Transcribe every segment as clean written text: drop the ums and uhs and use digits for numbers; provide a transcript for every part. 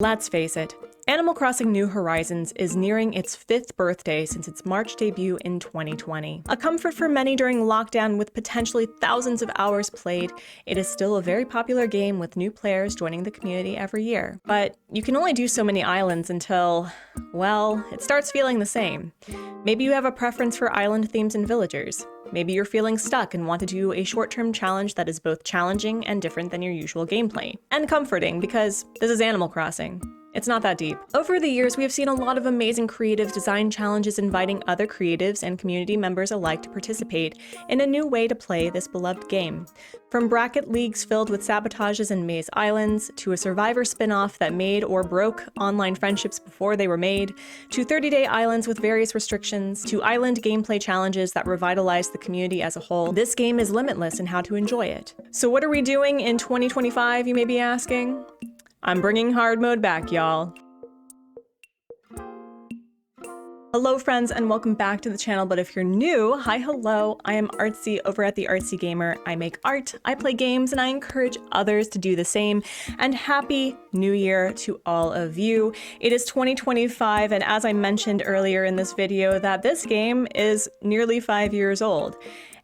Let's face it, Animal Crossing New Horizons is nearing its 5th birthday since its March debut in 2020. A comfort for many during lockdown with potentially thousands of hours played, it is still a very popular game with new players joining the community every year. But you can only do so many islands until, well, it starts feeling the same. Maybe you have a preference for island themes and villagers. Maybe you're feeling stuck and want to do a short-term challenge that is both challenging and different than your usual gameplay. And comforting, because this is Animal Crossing. It's not that deep. Over the years, we have seen a lot of amazing creative design challenges inviting other creatives and community members alike to participate in a new way to play this beloved game. From bracket leagues filled with sabotages and maze islands, to a Survivor spin-off that made or broke online friendships before they were made, to 30-day islands with various restrictions, to island gameplay challenges that revitalize the community as a whole, this game is limitless in how to enjoy it. So what are we doing in 2025, you may be asking? I'm bringing hard mode back, y'all. Hello friends and welcome back to the channel, but if you're new, hi hello, I am Artsy over at the Artsy Gamer. I make art, I play games, and I encourage others to do the same. And happy new year to all of you. It is 2025, and as I mentioned earlier in this video, that this game is nearly 5 years old.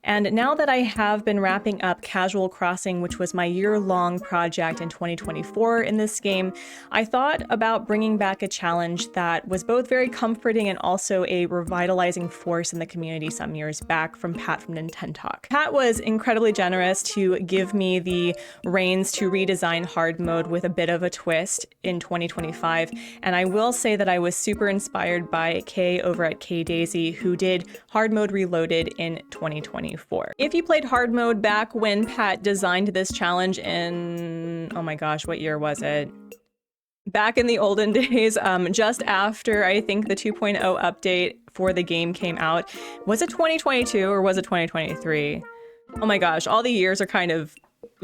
And now that I have been wrapping up Casual Crossing, which was my year-long project in 2024 in this game, I thought about bringing back a challenge that was both very comforting and also a revitalizing force in the community some years back from Pat from Nintentalk. Pat was incredibly generous to give me the reins to redesign hard mode with a bit of a twist in 2025, and I will say that I was super inspired by Kay over at KDaisy, who did Hard Mode Reloaded in 2020. If you played hard mode back when Pat designed this challenge in, oh my gosh, what year was it? Back in the olden days, just after I think the 2.0 update for the game came out. Was it 2022 or was it 2023? Oh my gosh, all the years are kind of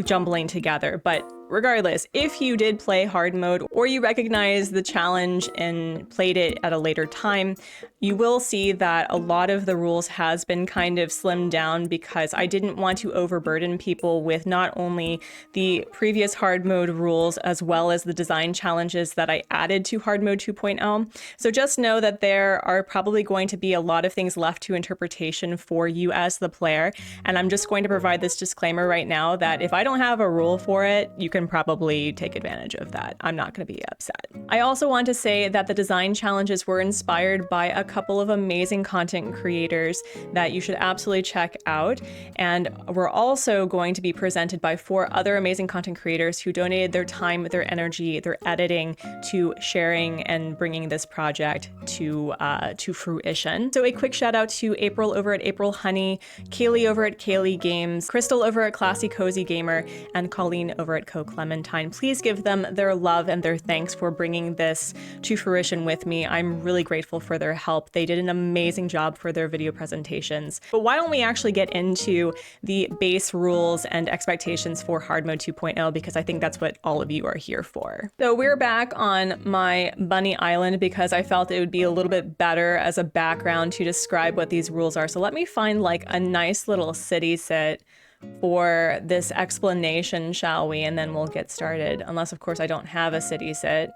jumbling together, but regardless, if you did play hard mode or you recognize the challenge and played it at a later time, you will see that a lot of the rules has been kind of slimmed down because I didn't want to overburden people with not only the previous hard mode rules as well as the design challenges that I added to hard mode 2.0. So just know that there are probably going to be a lot of things left to interpretation for you as the player. And I'm just going to provide this disclaimer right now that if I don't have a rule for it, you can probably take advantage of that. I'm not going to be upset. I also want to say that the design challenges were inspired by a couple of amazing content creators that you should absolutely check out. And we're also going to be presented by 4 other amazing content creators who donated their time, their energy, their editing to sharing and bringing this project to fruition. So a quick shout out to April over at April Honey, Kaylee over at Kaylee Games, Crystal over at Classy Cozy Gamer, and Colleen over at Co Clementine. Please give them their love and their thanks for bringing this to fruition with me. I'm really grateful for their help. They did an amazing job for their video presentations. But why don't we actually get into the base rules and expectations for Hard Mode 2.0, because I think that's what all of you are here for. So we're back on my Bunny Island because I felt it would be a little bit better as a background to describe what these rules are. So let me find like a nice little city set for this explanation, shall we? And then we'll get started. Unless, of course, I don't have a city set.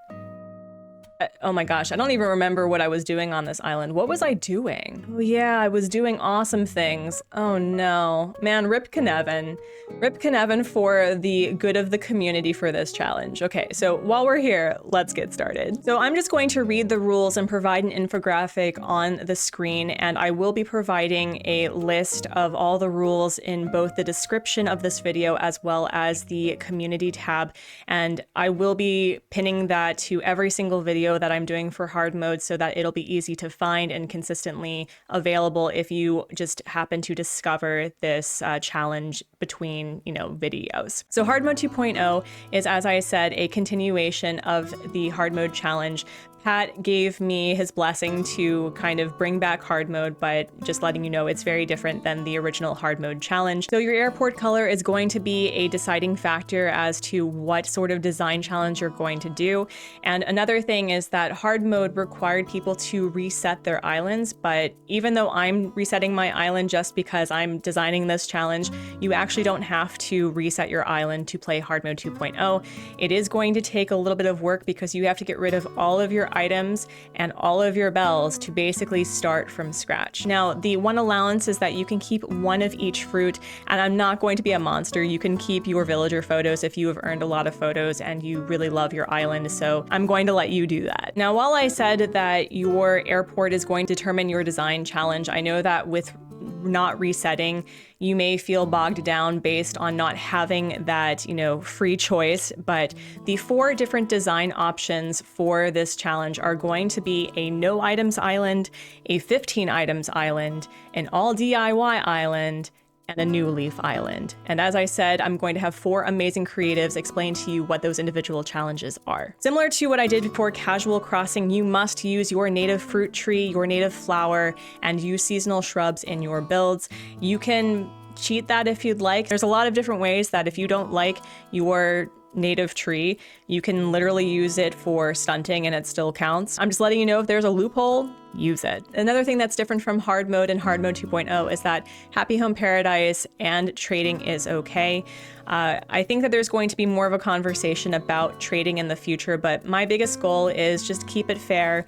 Oh my gosh, I don't even remember what I was doing on this island. What was I doing? Oh yeah, I was doing awesome things. Oh no. Man, rip Knevin. Rip Knevin for the good of the community for this challenge. Okay, so while we're here, let's get started. So I'm just going to read the rules and provide an infographic on the screen, and I will be providing a list of all the rules in both the description of this video as well as the community tab, and I will be pinning that to every single video that I'm doing for hard mode so that it'll be easy to find and consistently available if you just happen to discover this challenge between, videos. So hard mode 2.0 is, as I said, a continuation of the hard mode challenge. Pat gave me his blessing to kind of bring back hard mode, but just letting you know it's very different than the original hard mode challenge. So your airport color is going to be a deciding factor as to what sort of design challenge you're going to do. And another thing is that hard mode required people to reset their islands, but even though I'm resetting my island just because I'm designing this challenge, you actually don't have to reset your island to play hard mode 2.0. It is going to take a little bit of work because you have to get rid of all of your items and all of your bells to basically start from scratch. Now, the one allowance is that you can keep one of each fruit, and I'm not going to be a monster. You can keep your villager photos if you have earned a lot of photos and you really love your island, so I'm going to let you do that. Now, while I said that your airport is going to determine your design challenge, I know that with not resetting, you may feel bogged down based on not having that, free choice, but the 4 different design options for this challenge are going to be a no items island, a 15 items island, an all DIY island, and a new leaf island. And as I said, I'm going to have 4 amazing creatives explain to you what those individual challenges are. Similar to what I did for Casual Crossing, you must use your native fruit tree, your native flower, and use seasonal shrubs in your builds. You can cheat that if you'd like. There's a lot of different ways that if you don't like your native tree, you can literally use it for stunting and it still counts. I'm just letting you know if there's a loophole, use it. Another thing that's different from hard mode and hard mode 2.0 is that Happy Home Paradise and trading is okay. I think that there's going to be more of a conversation about trading in the future, but my biggest goal is just keep it fair.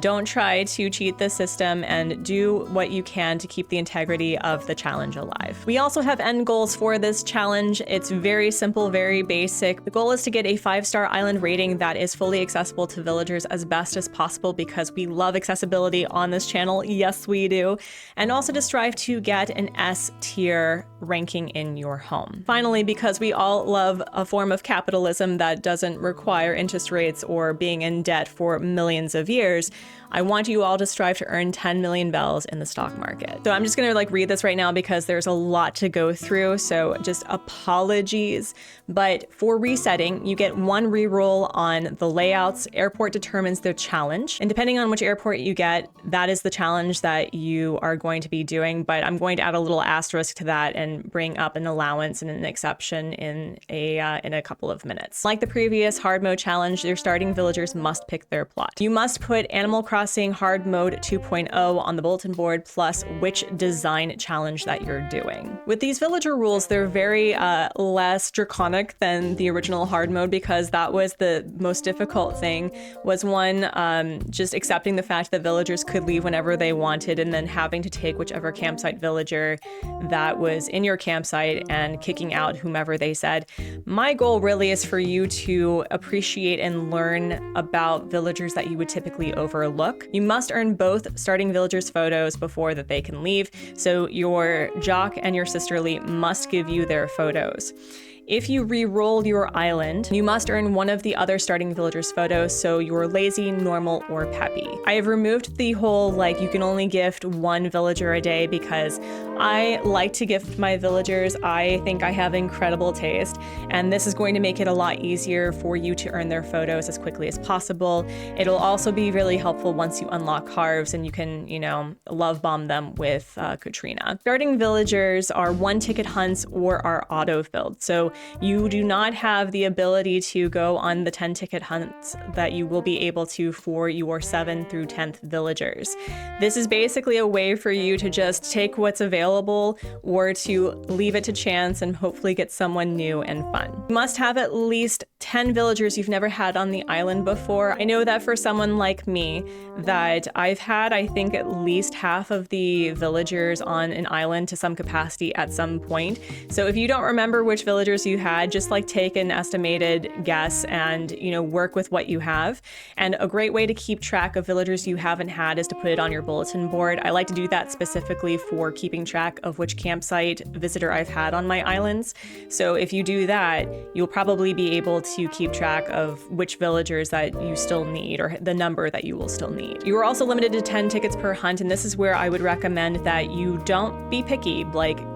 Don't try to cheat the system and do what you can to keep the integrity of the challenge alive. We also have end goals for this challenge. It's very simple, very basic. The goal is to get a 5-star island rating that is fully accessible to villagers as best as possible because we love accessibility on this channel. Yes, we do. And also to strive to get an S tier ranking in your home. Finally, because we all love a form of capitalism that doesn't require interest rates or being in debt for millions of years, I want you all to strive to earn 10 million bells in the stock market. So I'm just gonna read this right now because there's a lot to go through, so just apologies. But for resetting, you get 1 reroll on the layouts. Airport determines the challenge, and depending on which airport you get, that is the challenge that you are going to be doing. But I'm going to add a little asterisk to that and bring up an allowance and an exception in a couple of minutes. Like the previous hard mode challenge, your starting villagers must pick their plot. You must put Animal Crossing Hard Mode 2.0 on the bulletin board, plus which design challenge that you're doing. With these villager rules, they're very less draconic than the original hard mode because that was the most difficult thing, was one, just accepting the fact that villagers could leave whenever they wanted and then having to take whichever campsite villager that was in your campsite and kicking out whomever they said. My goal really is for you to appreciate and learn about villagers that you would typically overlook. You must earn both starting villagers' photos before that they can leave, so your jock and your sisterly must give you their photos. If you re-roll your island, you must earn one of the other starting villagers' photos, so you're lazy, normal, or peppy. I have removed the whole, you can only gift 1 villager a day because I like to gift my villagers. I think I have incredible taste, and this is going to make it a lot easier for you to earn their photos as quickly as possible. It'll also be really helpful once you unlock carves and you can, love bomb them with Katrina. Starting villagers are 1-ticket hunts or are auto-filled, so you do not have the ability to go on the 10-ticket hunts that you will be able to for your 7th through 10th villagers. This is basically a way for you to just take what's available or to leave it to chance and hopefully get someone new and fun. You must have at least 10 villagers you've never had on the island before. I know that for someone like me, that I've had, I think, at least half of the villagers on an island to some capacity at some point. So if you don't remember which villagers you had, just take an estimated guess and, work with what you have. And a great way to keep track of villagers you haven't had is to put it on your bulletin board. I like to do that specifically for keeping track of which campsite visitor I've had on my islands. So if you do that, you'll probably be able to keep track of which villagers that you still need or the number that you will still need. You are also limited to 10 tickets per hunt, and this is where I would recommend that you don't be picky.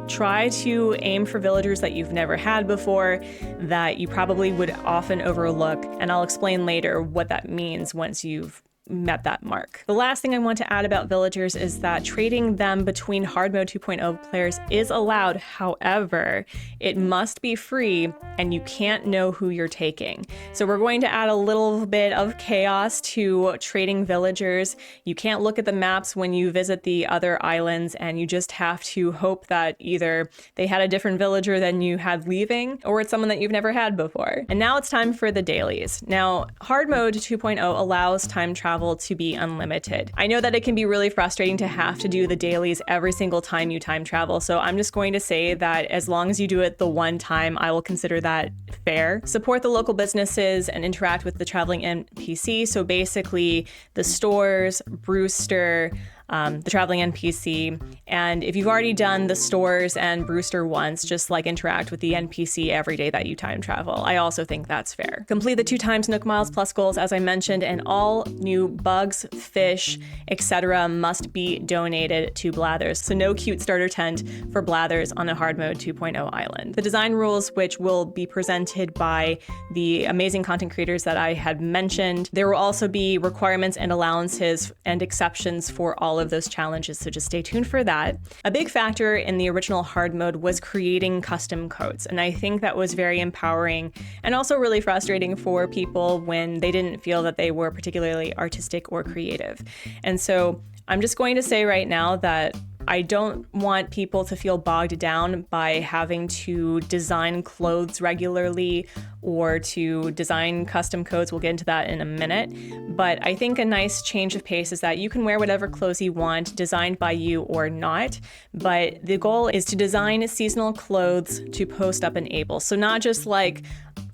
Try to aim for villagers that you've never had before, that you probably would often overlook, and I'll explain later what that means once you've met that mark. The last thing I want to add about villagers is that trading them between Hardmode 2.0 players is allowed. However, it must be free and you can't know who you're taking. So we're going to add a little bit of chaos to trading villagers. You can't look at the maps when you visit the other islands, and you just have to hope that either they had a different villager than you had leaving, or it's someone that you've never had before. And now it's time for the dailies. Now, Hardmode 2.0 allows time travel to be unlimited. I know that it can be really frustrating to have to do the dailies every single time you time travel, so I'm just going to say that as long as you do it the one time, I will consider that fair. Support the local businesses and interact with the traveling NPC. So basically the stores, Brewster, the traveling NPC. And if you've already done the stores and Brewster once, just like interact with the NPC every day that you time travel. I also think that's fair. Complete the 2 times Nook Miles Plus goals, as I mentioned, and all new bugs, fish, etc. must be donated to Blathers. So no cute starter tent for Blathers on a Hardmode 2.0 island. The design rules, which will be presented by the amazing content creators that I had mentioned. There will also be requirements and allowances and exceptions for all of those challenges, so just stay tuned for that. A big factor in the original hard mode was creating custom codes, and I think that was very empowering and also really frustrating for people when they didn't feel that they were particularly artistic or creative. And so I'm just going to say right now that I don't want people to feel bogged down by having to design clothes regularly or to design custom codes. We'll get into that in a minute. But I think a nice change of pace is that you can wear whatever clothes you want, designed by you or not. But the goal is to design seasonal clothes to post up in Able. So not just like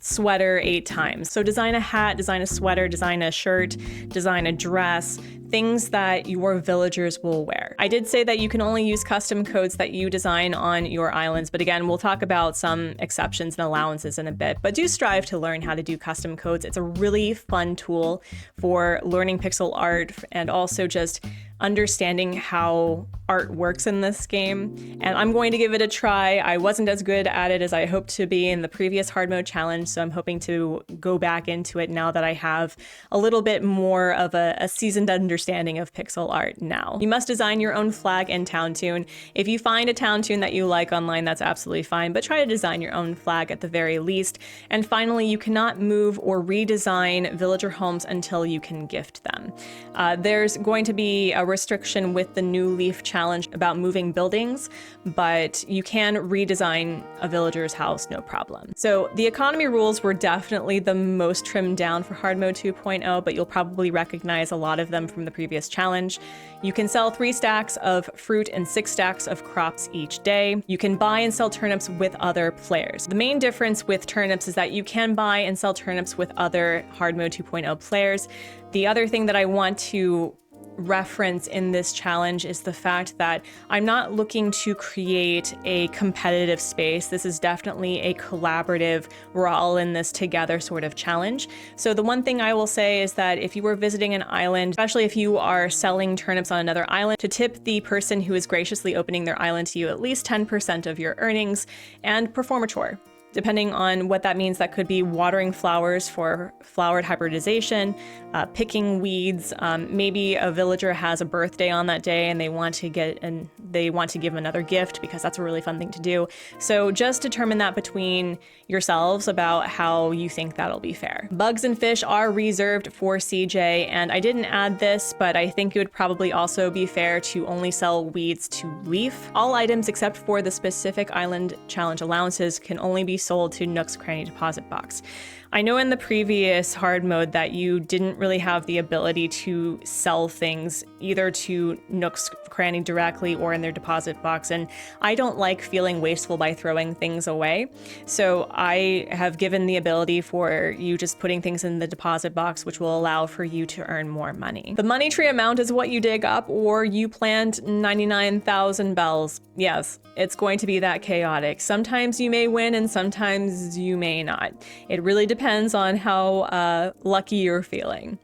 sweater 8 times. So design a hat, design a sweater, design a shirt, design a dress, things that your villagers will wear. I did say that you can only use custom codes that you design on your islands, but again, we'll talk about some exceptions and allowances in a bit, but do strive to learn how to do custom codes. It's a really fun tool for learning pixel art and also just understanding how art works in this game. And I'm going to give it a try. I wasn't as good at it as I hoped to be in the previous hard mode challenge, so I'm hoping to go back into it now that I have a little bit more of a seasoned understanding of pixel art now. You must design your own flag and town tune. If you find a town tune that you like online, that's absolutely fine, but try to design your own flag at the very least. And finally, you cannot move or redesign villager homes until you can gift them. There's going to be a restriction with the new Leaf challenge about moving buildings, but you can redesign a villager's house, no problem. So the economy rules were definitely the most trimmed down for Hard Mode 2.0, but you'll probably recognize a lot of them from the previous challenge. You can sell 3 stacks of fruit and 6 stacks of crops each day. You can buy and sell turnips with other players. The main difference with turnips is that you can buy and sell turnips with other Hard Mode 2.0 players. The other thing that I want to reference in this challenge is the fact that I'm not looking to create a competitive space. This is definitely a collaborative, we're all in this together sort of challenge. So the one thing I will say is that if you were visiting an island, especially if you are selling turnips on another island, to tip the person who is graciously opening their island to you at least 10% of your earnings and perform a chore. Depending on what that means, that could be watering flowers for flowered hybridization, picking weeds. Maybe a villager has a birthday on that day and they want to give another gift because that's a really fun thing to do. So just determine that between yourselves about how you think that'll be fair. Bugs and fish are reserved for CJ, and I didn't add this, but I think it would probably also be fair to only sell weeds to Leaf. All items except for the specific island challenge allowances can only be sold to Nook's Cranny deposit box. I know in the previous hard mode that you didn't really have the ability to sell things either to Nook's Cranny directly or in their deposit box, and I don't like feeling wasteful by throwing things away. So I have given the ability for you just putting things in the deposit box, which will allow for you to earn more money. The money tree amount is what you dig up, or you plant 99,000 bells. Yes, it's going to be that chaotic. Sometimes you may win and sometimes you may not. It really depends depends on how lucky you're feeling.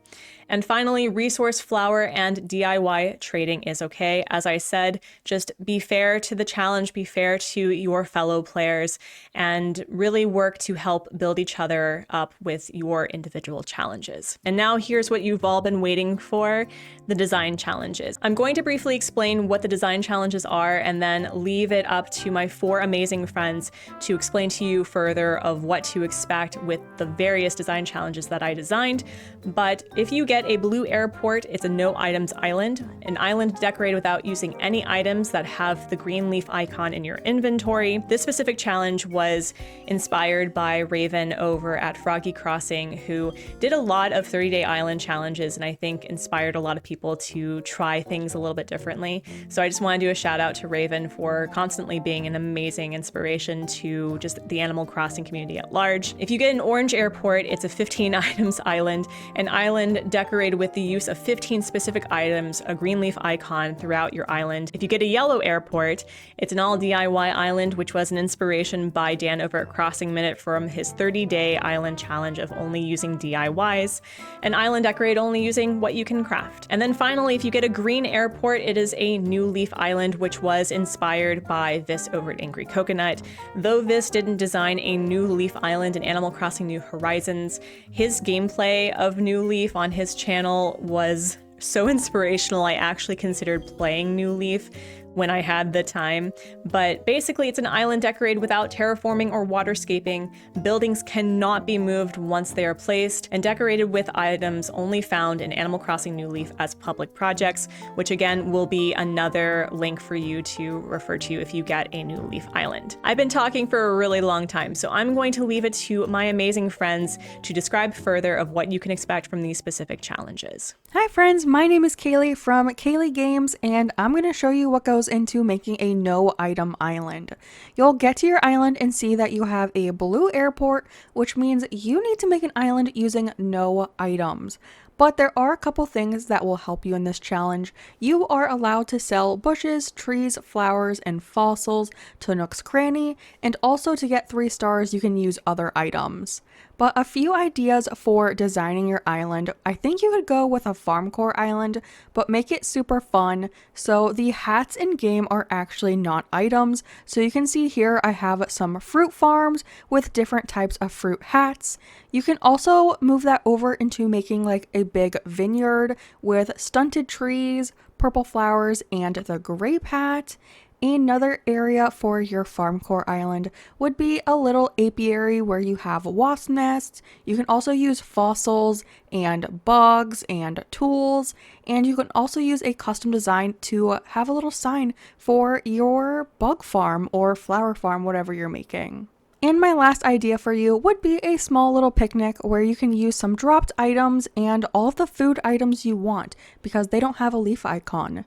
And finally, resource flower and DIY trading is okay. As I said, just be fair to the challenge, be fair to your fellow players, and really work to help build each other up with your individual challenges. And now here's what you've all been waiting for, the design challenges. I'm going to briefly explain what the design challenges are and then leave it up to my 4 amazing friends to explain to you further of what to expect with the various design challenges that I designed. But if you get a blue airport, it's a no items island, an island decorated without using any items that have the green leaf icon in your inventory. This specific challenge was inspired by Raven over at Froggy Crossing, who did a lot of 30-day island challenges and I think inspired a lot of people to try things a little bit differently. So I just want to do a shout out to Raven for constantly being an amazing inspiration to just the Animal Crossing community at large. If you get an orange airport, it's a 15 items island, an island decorated with the use of 15 specific items, a green leaf icon throughout your island. If you get a yellow airport, it's an all DIY island, which was an inspiration by Dan over at Crossing Minute from his 30-day island challenge of only using DIYs, an island decorated only using what you can craft. And then finally, if you get a green airport, it is a new leaf island, which was inspired by Vis over at Angry Coconut. Though Vis didn't design a new leaf island in Animal Crossing New Horizons, his gameplay of New Leaf on his channel was so inspirational. I actually considered playing New Leaf when I had the time. But basically, it's an island decorated without terraforming or waterscaping. Buildings cannot be moved once they are placed, and decorated with items only found in Animal Crossing New Leaf as public projects, which again will be another link for you to refer to if you get a New Leaf island. I've been talking for a really long time, so I'm going to leave it to my amazing friends to describe further of what you can expect from these specific challenges. Hi friends, my name is Kaylee from Kaylee Games, and I'm going to show you what goes into making a no item island. You'll get to your island and see that you have a blue airport, which means you need to make an island using no items. But there are a couple things that will help you in this challenge. You are allowed to sell bushes, trees, flowers, and fossils to Nook's Cranny, and also to get 3 stars you can use other items. But a few ideas for designing your island. I think you could go with a farmcore island, but make it super fun. So the hats in game are actually not items. So you can see here I have some fruit farms with different types of fruit hats. You can also move that over into making like a big vineyard with stunted trees, purple flowers, and the grape hat. Another area for your farmcore island would be a little apiary where you have wasp nests. You can also use fossils and bugs and tools, and you can also use a custom design to have a little sign for your bug farm or flower farm, whatever you're making. And my last idea for you would be a small little picnic where you can use some dropped items and all of the food items you want because they don't have a leaf icon.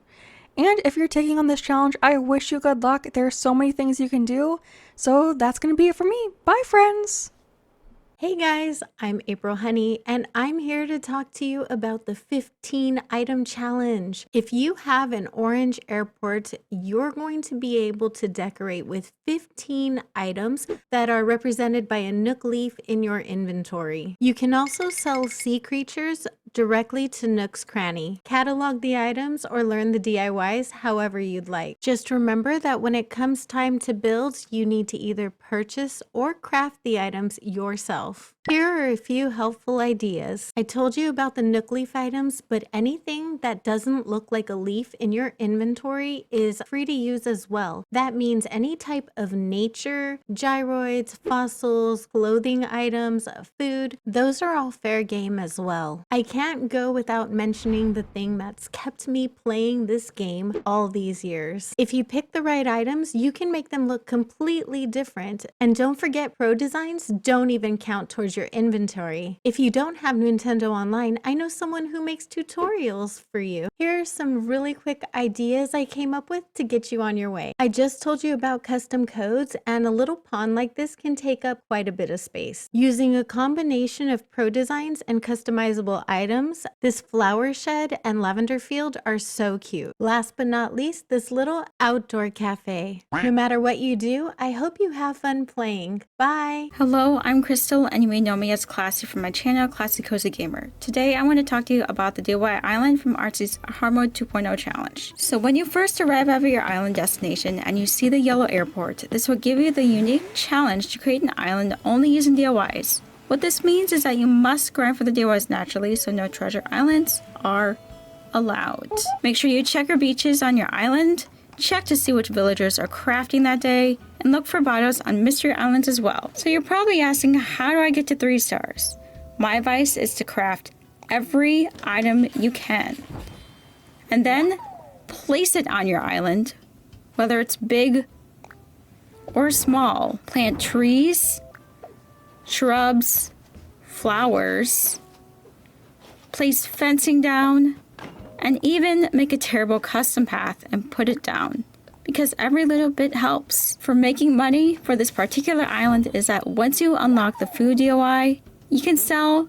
And if you're taking on this challenge, I wish you good luck. There's so many things you can do. So that's going to be it for me. Bye, friends. Hey guys, I'm April Honey, and I'm here to talk to you about the 15 item challenge. If you have an orange airport, you're going to be able to decorate with 15 items that are represented by a Nook leaf in your inventory. You can also sell sea creatures directly to Nook's Cranny. Catalog the items or learn the DIYs however you'd like. Just remember that when it comes time to build, you need to either purchase or craft the items yourself. Here are a few helpful ideas. I told you about the Nook leaf items, but anything that doesn't look like a leaf in your inventory is free to use as well. That means any type of nature, gyroids, fossils, clothing items, food, those are all fair game as well. I can't go without mentioning the thing that's kept me playing this game all these years. If you pick the right items, you can make them look completely different. And don't forget, pro designs don't even count towards your inventory. If you don't have Nintendo Online, I know someone who makes tutorials for you. Here are some really quick ideas I came up with to get you on your way. I just told you about custom codes, and a little pond like this can take up quite a bit of space. Using a combination of pro designs and customizable items items. This flower shed and lavender field are so cute. Last but not least, this little outdoor cafe. No matter what you do, I hope you have fun playing. Bye! Hello, I'm Crystal, and you may know me as Classy from my channel, Classy Cozy Gamer. Today, I want to talk to you about the DIY island from Artsy's Hardmode 2.0 challenge. So when you first arrive at your island destination and you see the yellow airport, this will give you the unique challenge to create an island only using DIYs. What this means is that you must grind for the DIYs naturally, so no treasure islands are allowed. Make sure you check your beaches on your island, check to see which villagers are crafting that day, and look for bios on mystery islands as well. So you're probably asking, how do I get to 3 stars? My advice is to craft every item you can, and then place it on your island, whether it's big or small. Plant trees, shrubs, flowers, place fencing down, and even make a terrible custom path and put it down, because every little bit helps. For making money for this particular island is that once you unlock the food DIY, you can sell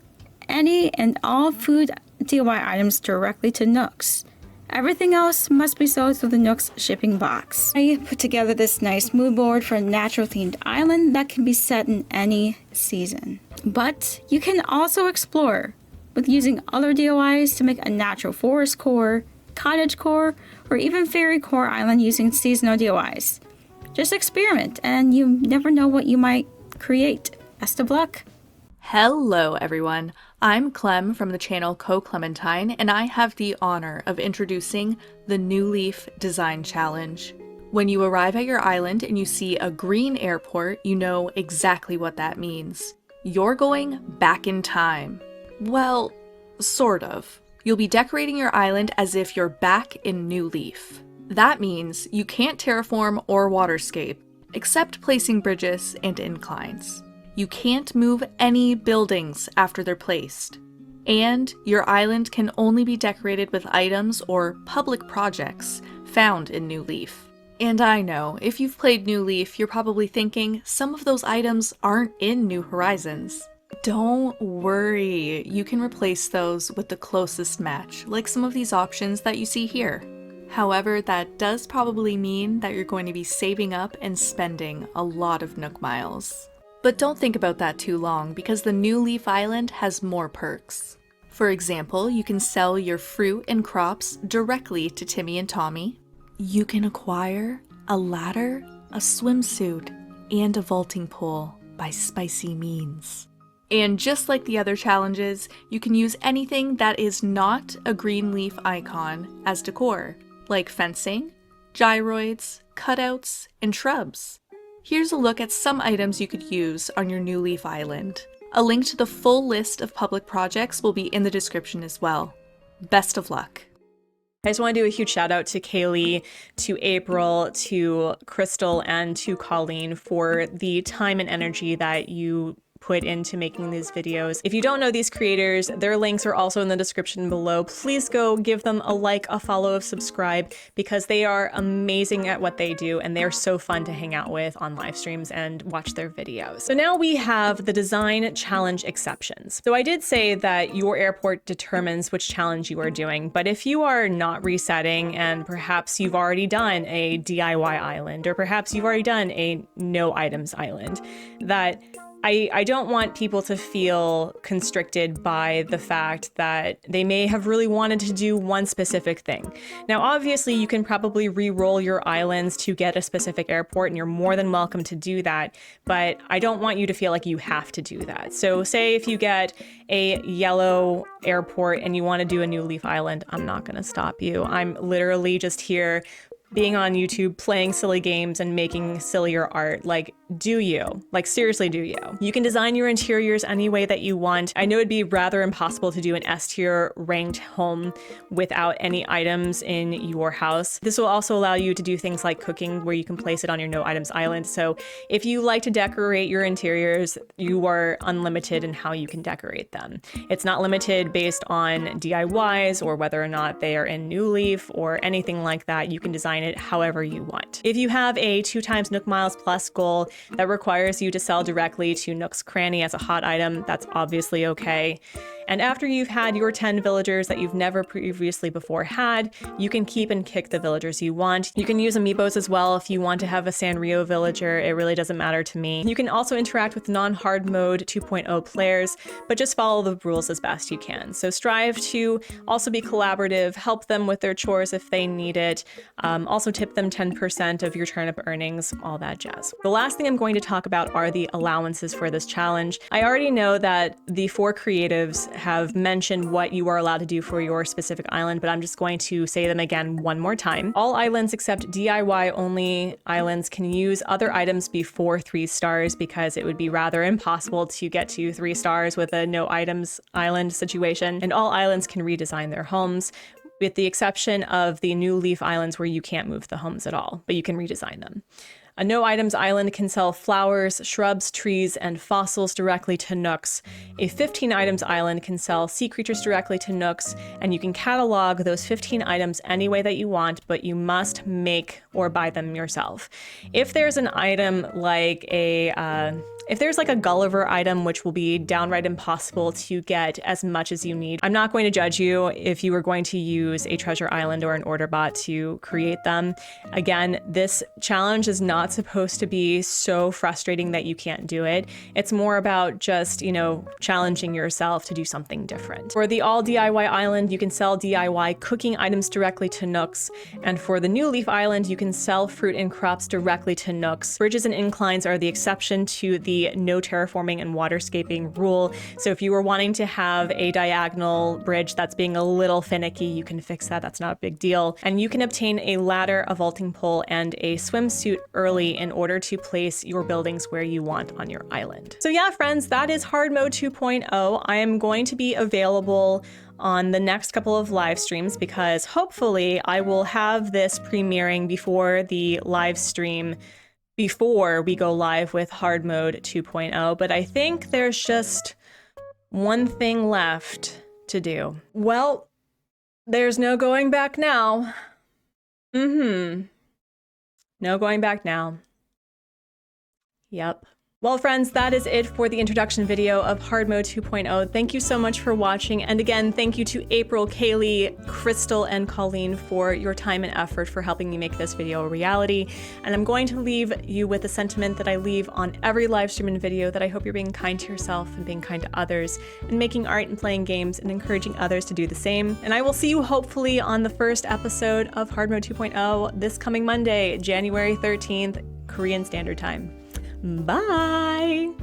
any and all food DIY items directly to Nooks. Everything else must be sold through the Nooks shipping box. I put together this nice mood board for a natural themed island that can be set in any season. But you can also explore with using other DIYs to make a natural forest core, cottage core, or even fairy core island using seasonal DIYs. Just experiment and you never know what you might create. Best of luck! Hello everyone, I'm Clem from the channel Co-Clementine, and I have the honor of introducing the New Leaf Design Challenge. When you arrive at your island and you see a green airport, you know exactly what that means. You're going back in time. Well, sort of. You'll be decorating your island as if you're back in New Leaf. That means you can't terraform or waterscape, except placing bridges and inclines. You can't move any buildings after they're placed. And your island can only be decorated with items or public projects found in New Leaf. And I know, if you've played New Leaf, you're probably thinking some of those items aren't in New Horizons. Don't worry, you can replace those with the closest match, like some of these options that you see here. However, that does probably mean that you're going to be saving up and spending a lot of Nook miles. But don't think about that too long, because the New Leaf Island has more perks. For example, you can sell your fruit and crops directly to Timmy and Tommy. You can acquire a ladder, a swimsuit, and a vaulting pole by spicy means. And just like the other challenges, you can use anything that is not a green leaf icon as decor, like fencing, gyroids, cutouts, and shrubs. Here's a look at some items you could use on your New Leaf Island. A link to the full list of public projects will be in the description as well. Best of luck. I just want to do a huge shout out to Kaylee, to April, to Crystal, and to Colleen for the time and energy that you put into making these videos. If you don't know these creators, their links are also in the description below. Please go give them a like, a follow, a subscribe, because they are amazing at what they do and they're so fun to hang out with on live streams and watch their videos. So now we have the design challenge exceptions. So I did say that your airport determines which challenge you are doing, but if you are not resetting and perhaps you've already done a DIY island, or perhaps you've already done a no items island, that I don't want people to feel constricted by the fact that they may have really wanted to do one specific thing. Now, obviously, you can probably re-roll your islands to get a specific airport, and you're more than welcome to do that, but I don't want you to feel like you have to do that. So say if you get a yellow airport and you want to do a New Leaf Island, I'm not going to stop you. I'm literally just here being on YouTube, playing silly games and making sillier art. Like, do you? Like, seriously, do you? You can design your interiors any way that you want. I know it'd be rather impossible to do an S tier ranked home without any items in your house. This will also allow you to do things like cooking, where you can place it on your no items island. So if you like to decorate your interiors, you are unlimited in how you can decorate them. It's not limited based on DIYs or whether or not they are in New Leaf or anything like that. You can design it however you want. If you have a 2x Nook Miles Plus goal that requires you to sell directly to Nook's Cranny as a hot item, that's obviously okay. And after you've had your 10 villagers that you've never previously before had, you can keep and kick the villagers you want. You can use amiibos as well if you want to have a Sanrio villager. It really doesn't matter to me. You can also interact with non-hard mode 2.0 players, but just follow the rules as best you can. So strive to also be collaborative, help them with their chores if they need it, also tip them 10% of your turnip earnings, all that jazz. The last thing I'm going to talk about are the allowances for this challenge. I already know that the 4 creatives have mentioned what you are allowed to do for your specific island, but I'm just going to say them again one more time. All islands except DIY only islands can use other items before 3 stars because it would be rather impossible to get to 3 stars with a no items island situation. And all islands can redesign their homes, with the exception of the new leaf islands where you can't move the homes at all, but you can redesign them. A no items island can sell flowers, shrubs, trees, and fossils directly to Nooks. A 15 items island can sell sea creatures directly to Nooks, and you can catalog those 15 items any way that you want, but you must make or buy them yourself. If there's an item like if there's like a Gulliver item, which will be downright impossible to get as much as you need, I'm not going to judge you if you are going to use a treasure island or an order bot to create them. Again, this challenge is not supposed to be so frustrating that you can't do it. It's more about just, challenging yourself to do something different. For the all DIY island, you can sell DIY cooking items directly to Nooks. And for the new leaf island, you can sell fruit and crops directly to Nooks. Bridges and inclines are the exception to the no terraforming and waterscaping rule. So if you were wanting to have a diagonal bridge that's being a little finicky, you can fix that. That's not a big deal. And you can obtain a ladder, a vaulting pole, and a swimsuit early in order to place your buildings where you want on your island. So yeah, friends, that is Hardmode 2.0. I am going to be available on the next couple of live streams because hopefully I will have this premiering before the live stream before we go live with Hardmode 2.0, but I think there's just one thing left to do. Well, there's no going back now. No going back now. Yep. Well, friends, that is it for the introduction video of Hardmode 2.0. Thank you so much for watching. And again, thank you to April, Kaylee, Crystal, and Colleen for your time and effort for helping me make this video a reality. And I'm going to leave you with a sentiment that I leave on every live stream and video, that I hope you're being kind to yourself and being kind to others and making art and playing games and encouraging others to do the same. And I will see you hopefully on the first episode of Hardmode 2.0 this coming Monday, January 13th, Korean Standard Time. Bye!